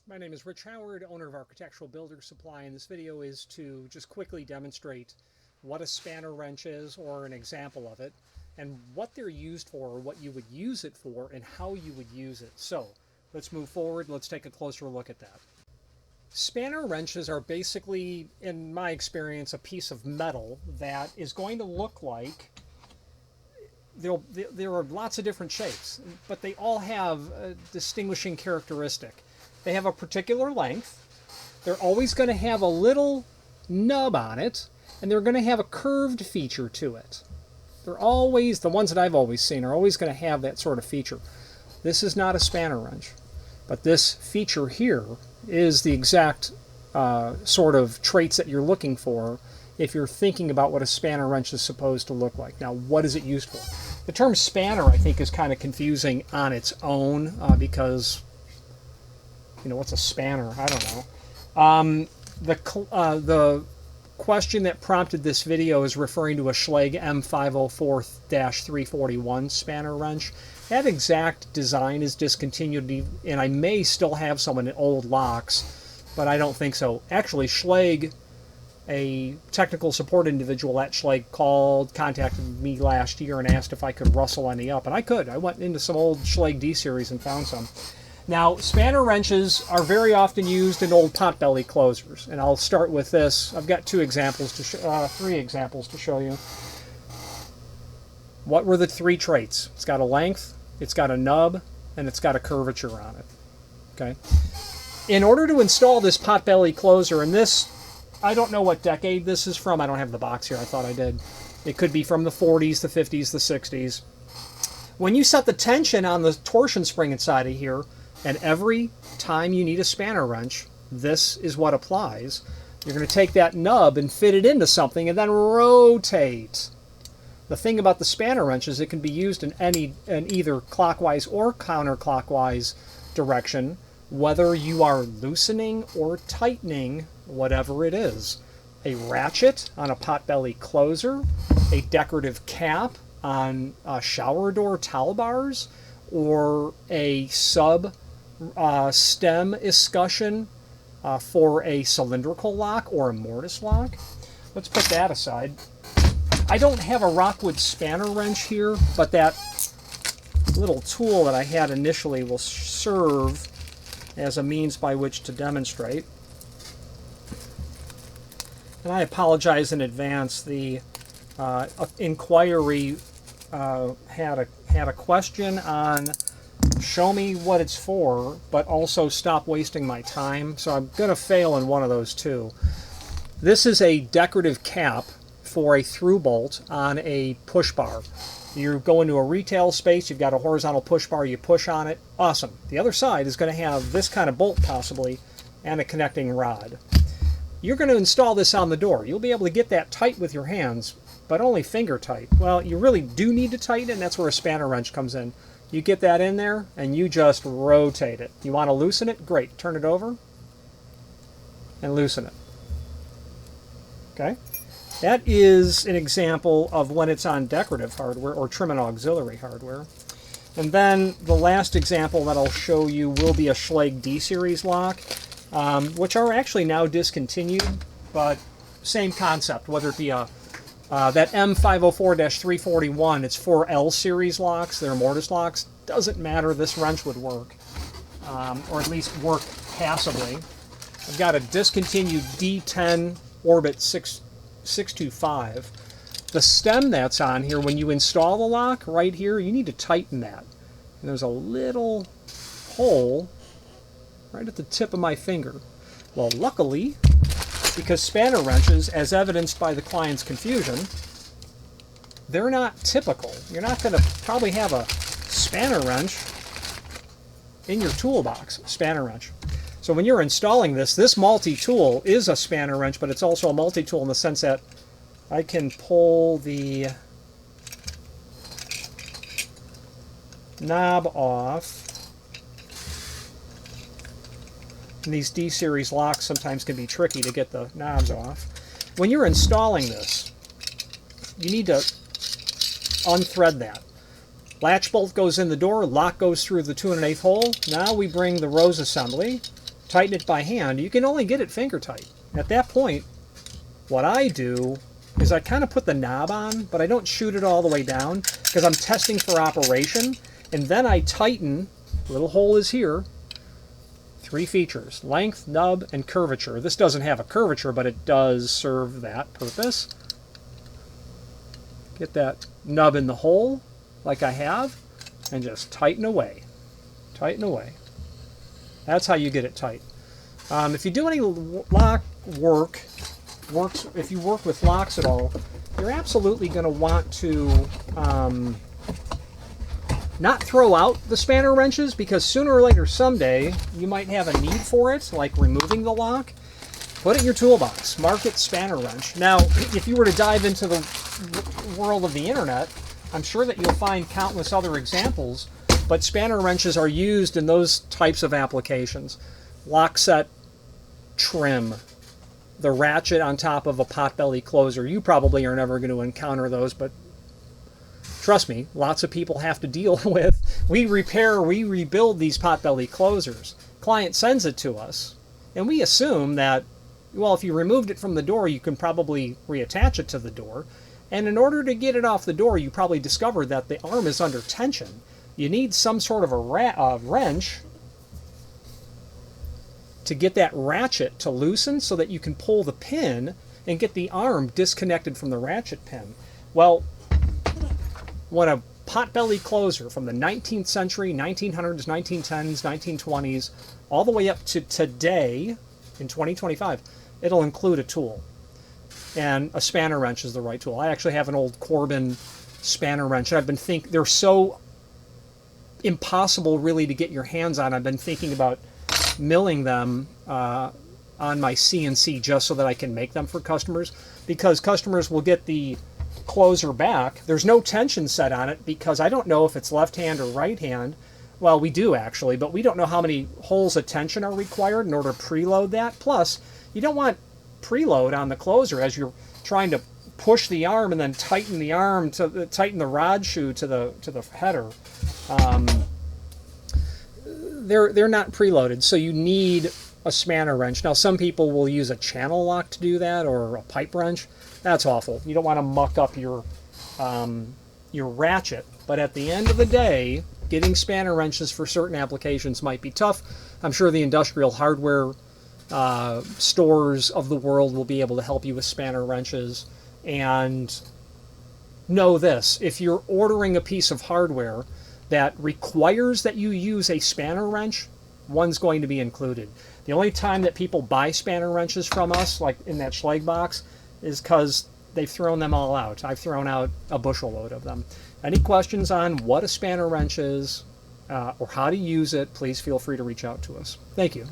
My name is Rich Howard, owner of Architectural Builder Supply, and this video is to just quickly demonstrate what a spanner wrench is, or an example of it, and what they're used for, or what you would use it for, and how you would use it. So let's move forward. Let's take a closer look at that. Spanner wrenches are basically, in my experience, a piece of metal that is going to look like, there are lots of different shapes, but they all have a distinguishing characteristic. They have a particular length. They're always going to have a little nub on it, and they're going to have a curved feature to it. They're always, the ones that I've always seen, are always going to have that sort of feature. This is not a spanner wrench, but this feature here is the exact sort of traits that you're looking for if you're thinking about what a spanner wrench is supposed to look like. Now, what is it used for? The term spanner, I think, is kind of confusing on its own because, you know, what's a spanner? I don't know. The question that prompted this video is referring to a Schlage M504-341 spanner wrench. That exact design is discontinued, and I may still have some in old locks, but I don't think so. Actually, Schlage, a technical support individual at Schlage, contacted me last year and asked if I could rustle any up, and I could. I went into some old Schlage D series and found some. Now, spanner wrenches are very often used in old Potbelly closers, and I'll start with this. I've got three examples to show you. What were the three traits? It's got a length, it's got a nub, and it's got a curvature on it. Okay. In order to install this Potbelly closer, and this, I don't know what decade this is from. I don't have the box here. I thought I did. It could be from the 40s, the 50s, the 60s. When you set the tension on the torsion spring inside of here, and every time you need a spanner wrench, this is what applies. You're going to take that nub and fit it into something and then rotate. The thing about the spanner wrench is it can be used in either clockwise or counterclockwise direction, whether you are loosening or tightening whatever it is. A ratchet on a Potbelly closer, a decorative cap on shower door towel bars, or a sub stem escutcheon for a cylindrical lock or a mortise-lock. Let's put that aside. I don't have a Rockwood spanner wrench here, but that little tool that I had initially will serve as a means by which to demonstrate. And I apologize in advance. The inquiry had a question on show me what it's for, but also stop wasting my time. So I'm going to fail in one of those two. This is a decorative cap for a through bolt on a push bar. You go into a retail space, you've got a horizontal push bar, you push on it, awesome. The other side is going to have this kind of bolt possibly and a connecting rod. You're going to install this on the door. You'll be able to get that tight with your hands, but only finger tight. Well, you really do need to tighten it, and that's where a spanner wrench comes in. You get that in there and you just rotate it. You want to loosen it? Great. Turn it over and loosen it. Okay? That is an example of when it's on decorative hardware or trim and auxiliary hardware. And then the last example that I'll show you will be a Schlage D series lock, which are actually now discontinued, but same concept, whether it be that M504-341, it's for L series locks, they're mortise locks, doesn't matter, this wrench would work, or at least work passably. I've got a discontinued D10 Orbit 625. The stem that's on here, when you install the lock right here, you need to tighten that. And there's a little hole right at the tip of my finger. Well, luckily, because spanner wrenches, as evidenced by the client's confusion, they're not typical. You're not going to probably have a spanner wrench in your toolbox, spanner wrench. So when you're installing this multi-tool is a spanner wrench, but it's also a multi-tool in the sense that I can pull the knob off. And these D-series locks sometimes can be tricky to get the knobs off. When you're installing this, you need to unthread that. Latch bolt goes in the door, lock goes through the 2 1/8 hole. Now we bring the rose assembly tighten it by hand, you can only get it finger tight. At that point, what I do is I kind of put the knob on, but I don't shoot it all the way down because I'm testing for operation. And then I tighten, little hole is here, 3 features, length, nub, and curvature. This doesn't have a curvature, but it does serve that purpose. Get that nub in the hole like I have, and just tighten away. Tighten away. That's how you get it tight. If you do any lock if you work with locks at all, you're absolutely going to want to not throw out the spanner wrenches, because sooner or later someday you might have a need for it, like removing the lock. Put it in your toolbox. Mark it spanner wrench. Now, if you were to dive into the world of the internet, I'm sure that you'll find countless other examples, but spanner wrenches are used in those types of applications. Lockset trim, the ratchet on top of a potbelly closer. You probably are never going to encounter those, but trust me, lots of people have to deal with. We rebuild these potbelly closers. Client sends it to us, and we assume that, well, if you removed it from the door, you can probably reattach it to the door. And in order to get it off the door, you probably discovered that the arm is under tension. You need some sort of a wrench to get that ratchet to loosen so that you can pull the pin and get the arm disconnected from the ratchet pin. Well, when a potbelly closer from the 19th century, 1900s, 1910s, 1920s, all the way up to today in 2025, it'll include a tool. And a spanner wrench is the right tool. I actually have an old Corbin spanner wrench. I've been thinking, they're so impossible really to get your hands on. I've been thinking about milling them on my CNC just so that I can make them for customers, because customers will get the closer back. There's no tension set on it because I don't know if it's left hand or right hand. Well, we do actually, but we don't know how many holes of tension are required in order to preload that. Plus, you don't want preload on the closer as you're trying to push the arm and then tighten the arm to tighten the rod shoe to the header. They're not preloaded, so you need a spanner wrench. Now, some people will use a channel lock to do that, or a pipe wrench. That's awful. You don't want to muck up your ratchet. But at the end of the day, getting spanner wrenches for certain applications might be tough. I'm sure the industrial hardware stores of the world will be able to help you with spanner wrenches. And know this, if you're ordering a piece of hardware that requires that you use a spanner wrench, one's going to be included. The only time that people buy spanner wrenches from us, like in that Schlage box, is because they've thrown them all out. I've thrown out a bushel load of them. Any questions on what a spanner wrench is or how to use it, please feel free to reach out to us. Thank you.